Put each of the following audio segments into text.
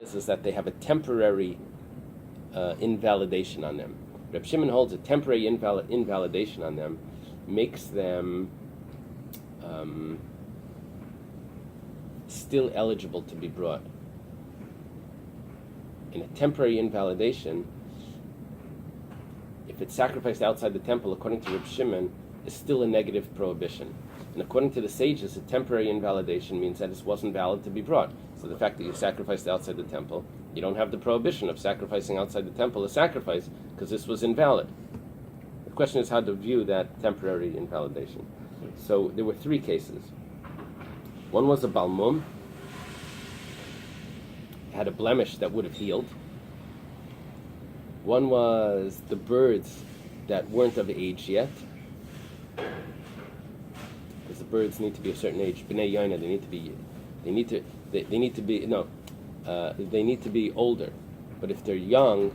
is that they have a temporary invalidation on them. Reb Shimon holds a temporary invalidation on them, makes them still eligible to be brought. In a temporary invalidation, if it's sacrificed outside the temple, according to Reb Shimon, is still a negative prohibition. And according to the sages, a temporary invalidation means that it wasn't valid to be brought. So the fact that you sacrificed outside the temple, you don't have the prohibition of sacrificing outside the temple as sacrifice, because this was invalid. The question is how to view that temporary invalidation. So there were three cases. One was a balmum, had a blemish that would have healed. One was the birds that weren't of age yet, because the birds need to be a certain age. B'nai Yaina, they need to be older. But if they're young,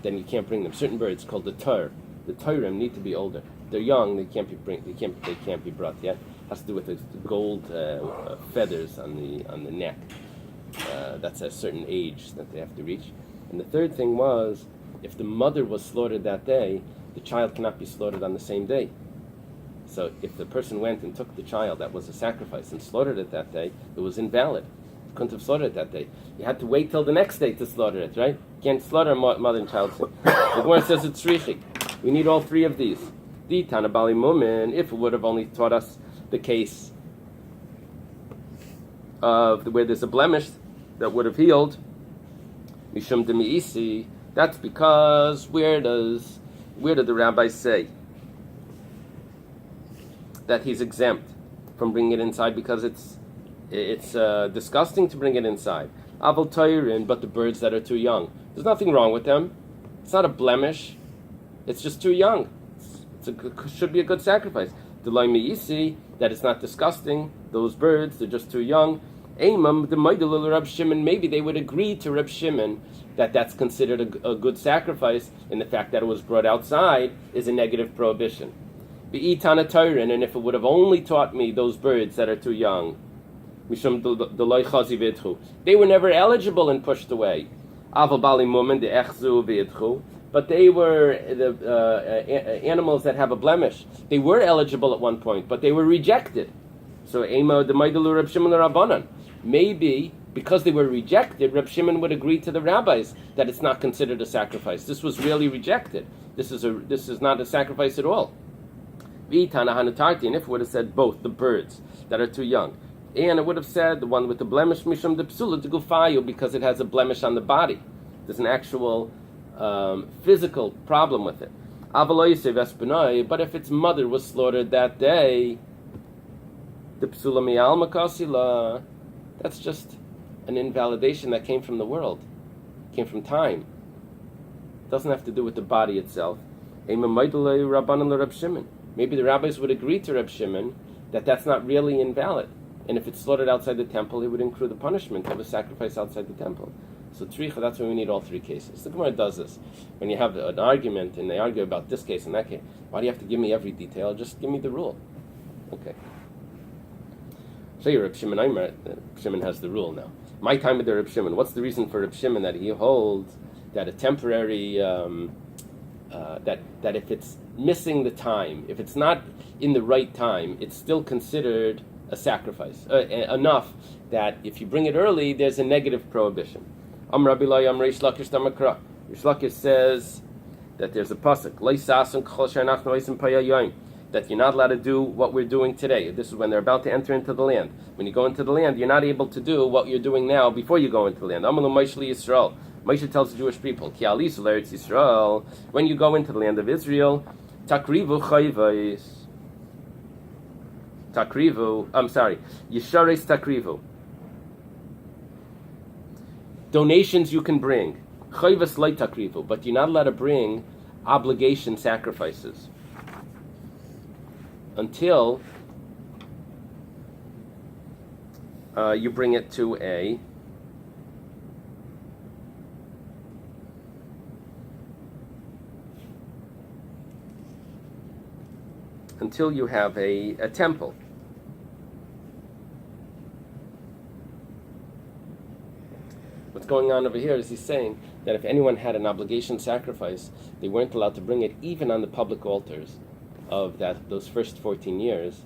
then you can't bring them. Certain birds called the Taurim need to be older. If they're young, they can't be brought yet. It has to do with the gold feathers on the neck. That's a certain age that they have to reach. And the third thing was, if the mother was slaughtered that day, the child cannot be slaughtered on the same day. So if the person went and took the child that was a sacrifice and slaughtered it that day, it was invalid. You couldn't have slaughtered it that day. You had to wait till the next day to slaughter it, right? You can't slaughter a mother and child. The Gemara says it's shrichi. We need all three of these. The Tana Bali Mumin, if it would have only taught us the case of where there's a blemish that would have healed, Mishum Demi'isi, that's because where did the rabbis say that he's exempt from bringing it inside because it's disgusting to bring it inside? Aval Tayrin, but the birds that are too young, there's nothing wrong with them. It's not a blemish. It's just too young. Should be a good sacrifice. Delay Me'isi, that it's not disgusting. Those birds, they're just too young. Aimam, the Maidalil Reb Shimon, maybe they would agree to Reb Shimon that that's considered a good sacrifice, and the fact that it was brought outside is a negative prohibition. Be'itana Tayrin, and if it would have only taught me those birds that are too young, they were never eligible and pushed away. But they were the animals that have a blemish. They were eligible at one point, but they were rejected. So maybe because they were rejected, Reb Shimon would agree to the rabbis that it's not considered a sacrifice. This was really rejected. This is not a sacrifice at all. And if it would have said both, the birds that are too young, and it would have said the one with the blemish mishum de psula to gufayu, because it has a blemish on the body. There's an actual physical problem with it. But if its mother was slaughtered that day, the psula mi'al makasila, that's just an invalidation that came from the world, came from time. It doesn't have to do with the body itself. Maybe the rabbis would agree to Reb Shimon that that's not really invalid. And if it's slaughtered outside the temple, it would incur the punishment of a sacrifice outside the temple. So tricha, that's why we need all three cases. The Gemara does this. When you have an argument and they argue about this case and that case, why do you have to give me every detail? Just give me the rule. Okay. So Reb Shimon has the rule now. My time with the Reb Shimon. What's the reason for Reb Shimon that he holds that a temporary that if it's missing the time, if it's not in the right time, it's still considered a sacrifice enough that if you bring it early, there's a negative prohibition. Rabbi Reish Lakish says that there's a pasuk that you're not allowed to do what we're doing today. This is when they're about to enter into the land. When you go into the land, you're not able to do what you're doing now before you go into the land. Moshe tells the Jewish people, Ki alis l'Eretz Yisrael, when you go into the land of Israel, takrivu chayvais. Yishares takrivu. Donations you can bring. Chayvas light takrivu, but you're not allowed to bring obligation sacrifices until you bring it to until you have a temple. What's going on over here is he's saying that if anyone had an obligation sacrifice, they weren't allowed to bring it even on the public altars of those first 14 years,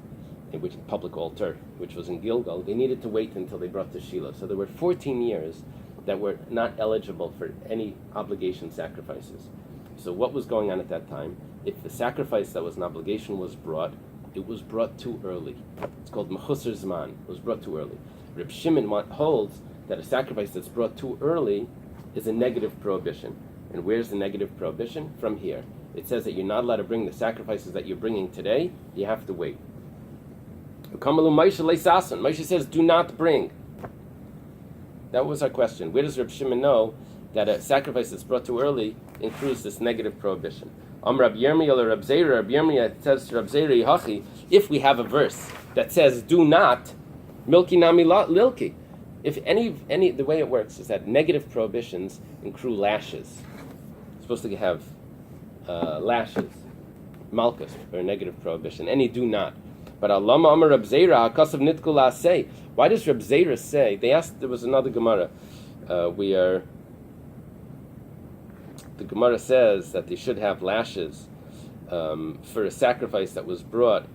in which public altar, which was in Gilgal. They needed to wait until they brought to Shiloh. So there were 14 years that were not eligible for any obligation sacrifices. So what was going on at that time? If the sacrifice that was an obligation was brought, it was brought too early. It's called mechusar zman. It was brought too early. Reb Shimon holds that a sacrifice that's brought too early is a negative prohibition. And where's the negative prohibition? From here. It says that you're not allowed to bring the sacrifices that you're bringing today. You have to wait. Moshe says, do not bring. That was our question. Where does Reb Shimon know that a sacrifice that's brought too early includes this negative prohibition? Rab Yirmiyah or Rab Zera, Rab Yirmiyah says to Rab Zera Hachi, if we have a verse that says, do not, milki nami lilki. If any, the way it works is that negative prohibitions include lashes. It's supposed to have lashes, malchus, or a negative prohibition. Any do not. But Allama Amar Rab Zera, Hakasav Nitkul say. Why does Rab Zera say? They asked. There was another Gemara. The Gemara says that they should have lashes for a sacrifice that was brought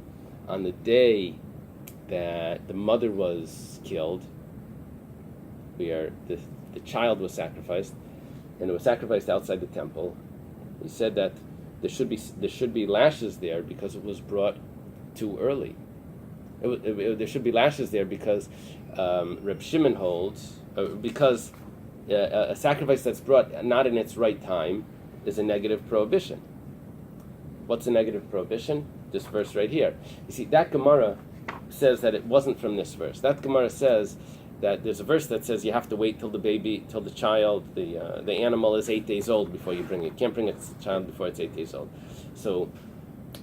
on the day that the mother was killed, where the child was sacrificed, and it was sacrificed outside the temple. He said that there should be lashes there because it was brought too early. There should be lashes there because Reb Shimon holds because a sacrifice that's brought not in its right time is a negative prohibition. What's a negative prohibition? This verse right here. You see, that Gemara says that it wasn't from this verse. That Gemara says that there's a verse that says you have to wait till the child, the animal is 8 days old before you bring it. You can't bring a child before it's 8 days old. So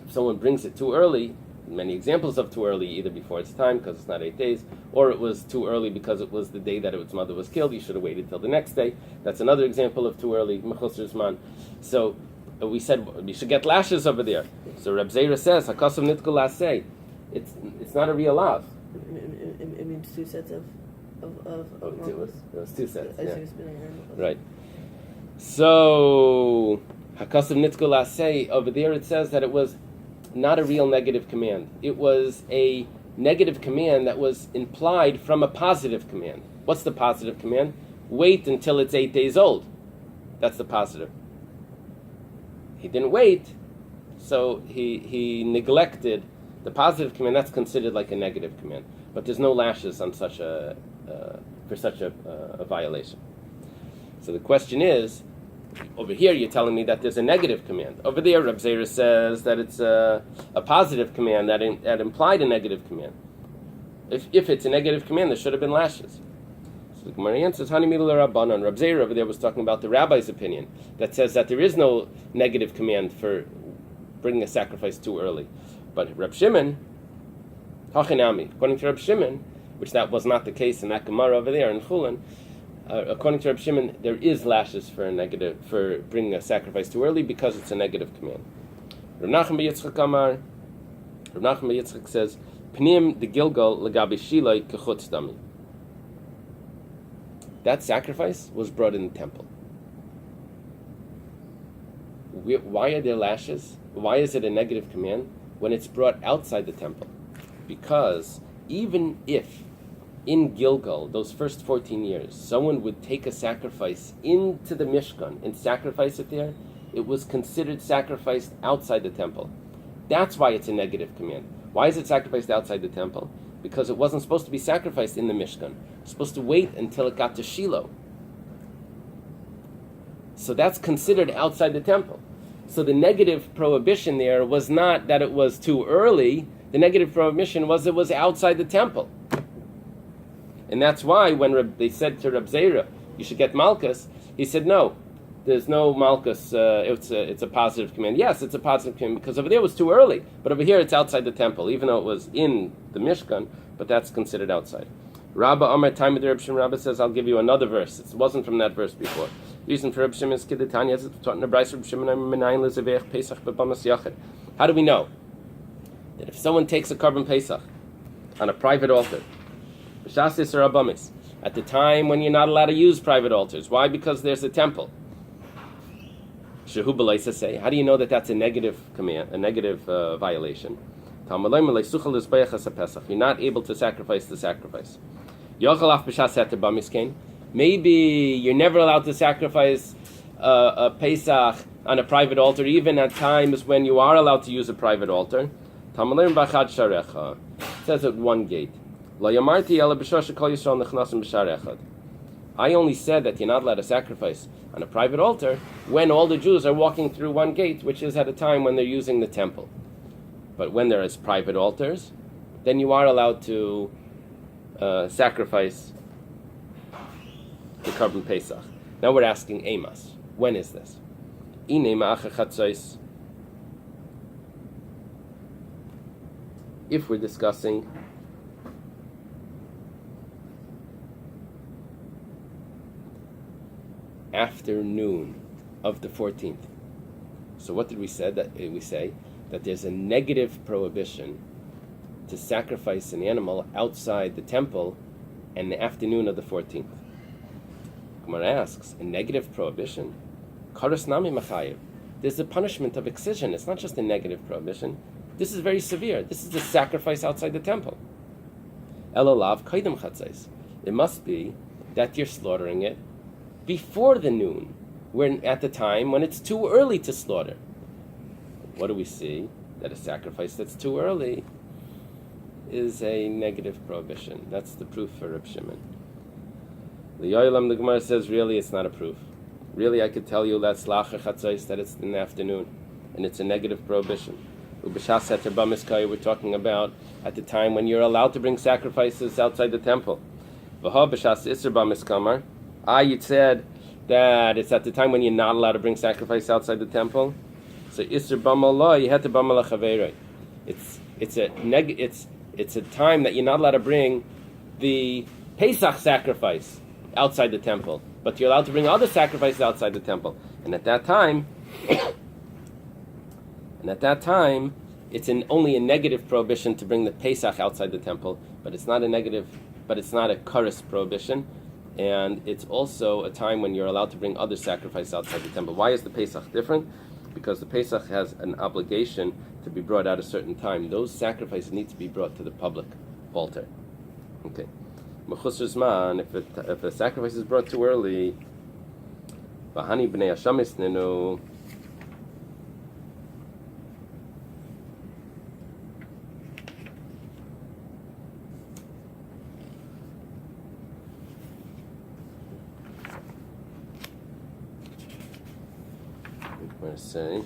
if someone brings it too early, many examples of too early, either before its time because it's not 8 days, or it was too early because it was the day that its mother was killed. You should have waited till the next day. That's another example of too early, mechusar zman. So we said we should get lashes over there. So Reb Zera says, Hakasav Nitkul Lasei. It's not a real lav. It means two sets of it was two sets. Yeah. Right. So Hakasav Nitkul Lasei, over there it says that it was not a real negative command. It was a negative command that was implied from a positive command. What's the positive command? Wait until it's 8 days old. That's the positive. He didn't wait, so he neglected the positive command. That's considered like a negative command. But there's no lashes on for such a violation. So the question is, over here you're telling me that there's a negative command. Over there, Reb Zera says that it's a positive command that implied a negative command. If it's a negative command, there should have been lashes. So the Gemara answers, Hani Milu Rabbanan. Reb Zera over there was talking about the rabbi's opinion that says that there is no negative command for bringing a sacrifice too early. But Reb Shimon, Hachinami, according to Reb Shimon, which that was not the case in that Gemara over there in Chulin, according to Reb Shimon, there is lashes for bringing a sacrifice too early because it's a negative command. Rav Nachman bar Yitzchak says, Pnim de Gilgal legabi Shiloi kechutz dami. That sacrifice was brought in the temple. Why are there lashes? Why is it a negative command when it's brought outside the temple? Because even if in Gilgal, those first 14 years, someone would take a sacrifice into the Mishkan and sacrifice it there, it was considered sacrificed outside the temple. That's why it's a negative command. Why is it sacrificed outside the temple? Because it wasn't supposed to be sacrificed in the Mishkan. It's supposed to wait until it got to Shiloh. So that's considered outside the temple. So the negative prohibition there was not that it was too early. The negative prohibition was it was outside the temple. And that's why when they said to Reb Zera, you should get Malchus, he said, no, there's no Malchus, it's a positive command. Yes, it's a positive command, because over there it was too early, but over here it's outside the temple, even though it was in the Mishkan, but that's considered outside. Rabba Amar Time of the Reb Shimon, Rabba says, I'll give you another verse. It wasn't from that verse before. The reason for Reb Shimon is Kiddetanya, as it's taught in the Bryce Reb Shimon, how do we know that if someone takes a carbon Pesach on a private altar, at at the time when you're not allowed to use private altars. Why? Because there's a temple. Shehu b'leisa say. How do you know that that's a negative command, a negative violation? You're not able to sacrifice the sacrifice. Maybe you're never allowed to sacrifice a Pesach on a private altar, even at times when you are allowed to use a private altar. It says at one gate. I only said that you're not allowed to sacrifice on a private altar when all the Jews are walking through one gate, which is at a time when they're using the temple. But when there is private altars, then you are allowed to sacrifice the Korban Pesach. Now we're asking Amos. When is this? If we're discussing afternoon of the 14th. So what did we say? We say that there's a negative prohibition to sacrifice an animal outside the temple in the afternoon of the 14th. Gemara asks, a negative prohibition? Karas nami machayev. There's a punishment of excision. It's not just a negative prohibition. This is very severe. This is a sacrifice outside the temple. Elolav kaidem chatzais. It must be that you're slaughtering it before the noon, when at the time when it's too early to slaughter. What do we see? That a sacrifice that's too early is a negative prohibition. That's the proof for Reb Shimon. The Yoilam, the Gemara says, really it's not a proof. Really I could tell you that's lacher chatzais, that it's in the afternoon, and it's a negative prohibition. Ubeshas heter b'miskaya, we're talking about at the time when you're allowed to bring sacrifices outside the temple. V'ha b'shas iser b'miskamar. You said that it's at the time when you're not allowed to bring sacrifice outside the temple. So iser b'mallah, you had to b'mallah chaveirei. It's a time that you're not allowed to bring the Pesach sacrifice outside the temple, but you're allowed to bring other sacrifices outside the temple. And at that time, it's only a negative prohibition to bring the Pesach outside the temple, but it's not a karas prohibition, and it's also a time when you're allowed to bring other sacrifices outside the temple. Why is the Pesach different? Because the Pesach has an obligation to be brought at a certain time. Those sacrifices need to be brought to the public altar. Okay. Mechusar zman, if a sacrifice is brought too early, v'hani b'nei hashamis nenu, what is saying?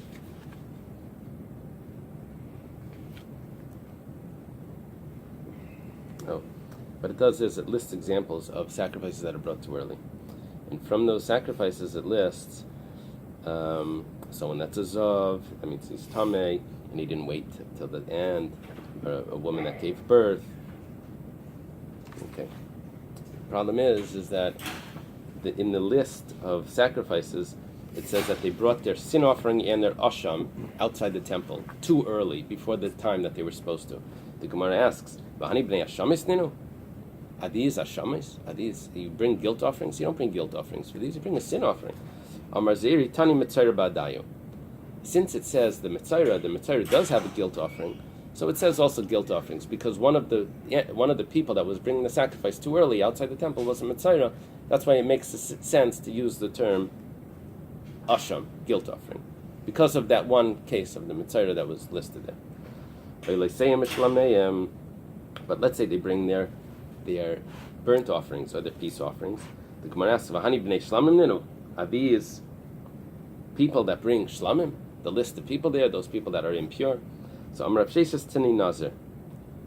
But it does is it lists examples of sacrifices that are brought too early. And from those sacrifices it lists someone that's a Zov, that means he's Tameh, and he didn't wait till the end, or a woman that gave birth. Okay. The problem is that in the list of sacrifices, it says that they brought their sin offering and their asham outside the temple too early, before the time that they were supposed to. The Gemara asks, "V'hani b'nei hashamis ninu? Are these ashamis? Are these, you bring guilt offerings? You don't bring guilt offerings for these, you bring a sin offering." Amar Zeri Tani Mitzayra Ba'adayu. Since it says the Mitzayra does have a guilt offering, so it says also guilt offerings, because one of the people that was bringing the sacrifice too early outside the temple was a Mitzayra. That's why it makes sense to use the term asham, guilt offering, because of that one case of the Mitzayra that was listed there. But let's say they bring their burnt offerings or their peace offerings. The Gemara asks, "V'hani b'nei shlamim ninu?" Are these people that bring shlamim? The list of people there, those people that are impure. So Amar Rav Sheshes Tani Nazir.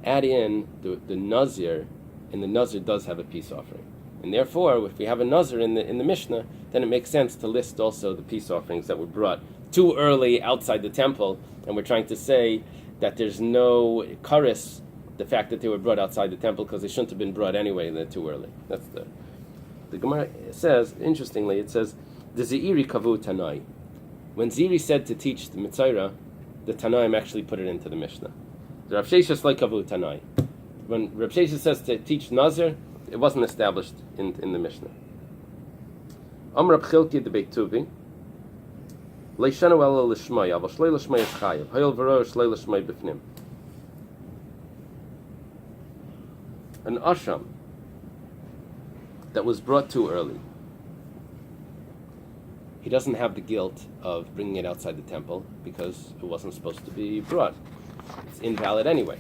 Add in the Nazir, and the Nazir does have a peace offering. And therefore, if we have a Nazir in the Mishnah, then it makes sense to list also the peace offerings that were brought too early outside the temple, and we're trying to say that there's no karis, the fact that they were brought outside the temple, because they shouldn't have been brought anyway, and they're too early. That's the Gemara says, interestingly, it says, the Zeiri kavu Tanai. When Ziri said to teach the Mitzayra, the Tanaim actually put it into the Mishnah. The Rav Sheshes like kavu Tanai. When Rav Sheshes says to teach Nazir, It wasn't established in the Mishnah. Amr Chilki de Beituvi. Leishanu ela l'shmai, aval shlei l'shmai is chayav. Hayol v'ro shlei l'shmai b'fnim. An asham that was brought too early, he doesn't have the guilt of bringing it outside the temple because it wasn't supposed to be brought. It's invalid anyway.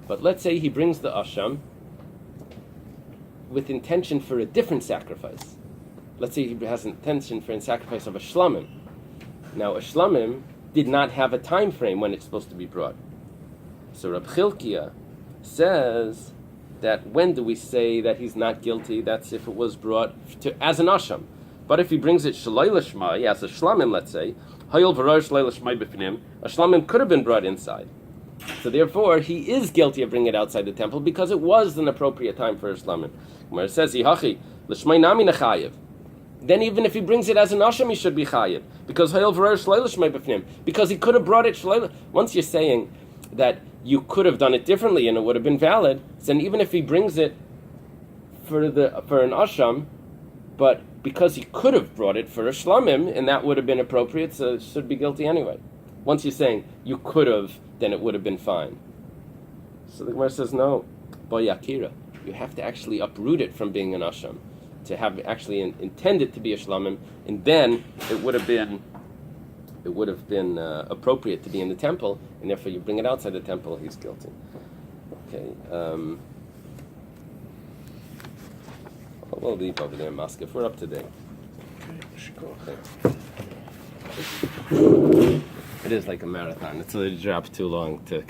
But let's say he brings the asham with intention for a different sacrifice. Let's say he has intention for a sacrifice of a shlamim. Now, a shlamim did not have a time frame when it's supposed to be brought. So Reb Chilkiah says that when do we say that he's not guilty? That's if it was brought as an asham. But if he brings it shalei l'shmai, as a shlamim, let's say, hayol v'rosh shalei l'shmai b'fnim, a shlamim could have been brought inside. So therefore, he is guilty of bringing it outside the temple because it was an appropriate time for a shlamim. Where it says, Yihachi, l'shmai nami nechayev. Then even if he brings it as an asham, he should be chayev. Because hayol v'rosh shalei l'shmai b'fnim. Because he could have brought it shalei. Once you're saying that you could have done it differently and it would have been valid, then even if he brings it for an asham, but because he could have brought it for a shlamim, and that would have been appropriate, so it should be guilty anyway. Once you're saying you could have, then it would have been fine. So the Gemara says, no, boy akira, you have to actually uproot it from being an asham, to have actually intended to be a shlamim, and then it would have been appropriate to be in the temple, and therefore you bring it outside the temple, he's guilty. Okay. We'll leave over there in Moscow if we're up to date. Okay. It is like a marathon. It's a drop too long to